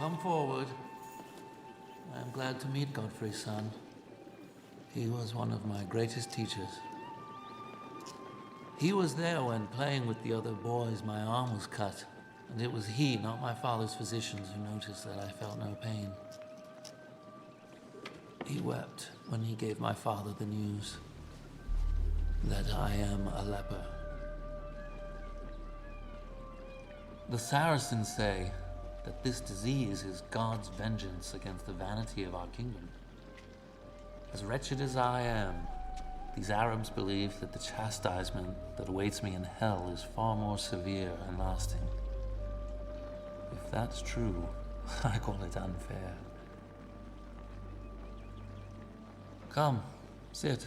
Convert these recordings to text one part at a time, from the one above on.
Come forward. I am glad to meet Godfrey's son. He was one of my greatest teachers. He was there when, playing with the other boys, my arm was cut, and it was he, not my father's physicians, who noticed that I felt no pain. He wept when he gave my father the news that I am a leper. The Saracens say that this disease is God's vengeance against the vanity of our kingdom. As wretched as I am, these Arabs believe that the chastisement that awaits me in hell is far more severe and lasting. If that's true, I call it unfair. Come, sit.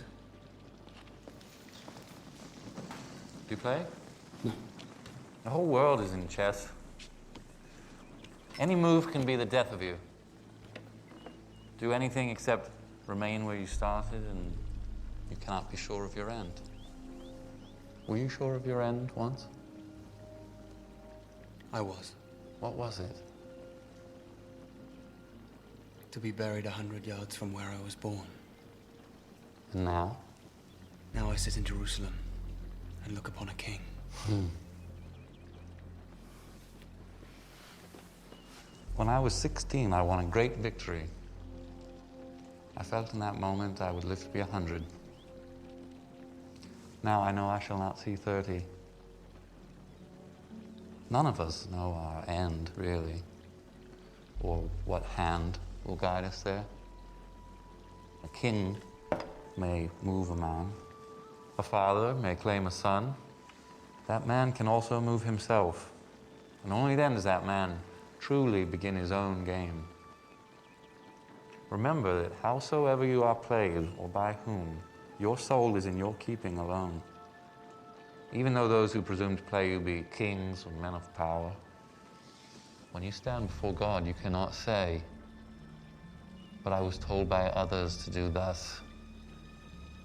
Do you play? No. The whole world is in chess. Any move can be the death of you. Do anything except remain where you started, and you cannot be sure of your end. Were you sure of your end once? I was. What was it? To be buried 100 yards from where I was born. And now? Now I sit in Jerusalem and look upon a king. When I was 16, I won a great victory. I felt in that moment I would live to be 100. Now I know I shall not see 30. None of us know our end, really, or what hand will guide us there. A king may move a man. A father may claim a son. That man can also move himself. And only then does that man truly begin his own game. Remember that howsoever you are played, or by whom, your soul is in your keeping alone. Even though those who presume to play you be kings or men of power, when you stand before God, you cannot say, "But I was told by others to do thus,"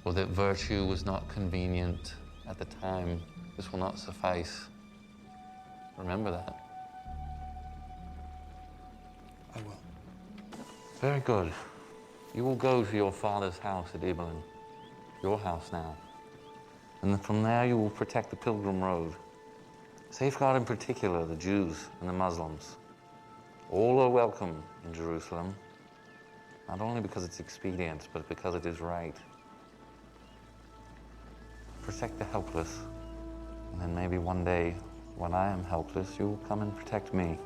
or that virtue was not convenient at the time. This will not suffice. Remember that. I will. Very good. You will go to your father's house at Ibelin, your house now. And from there you will protect the pilgrim road. Safeguard in particular the Jews and the Muslims. All are welcome in Jerusalem, not only because it's expedient, but because it is right. Protect the helpless, and then maybe one day, when I am helpless, you will come and protect me.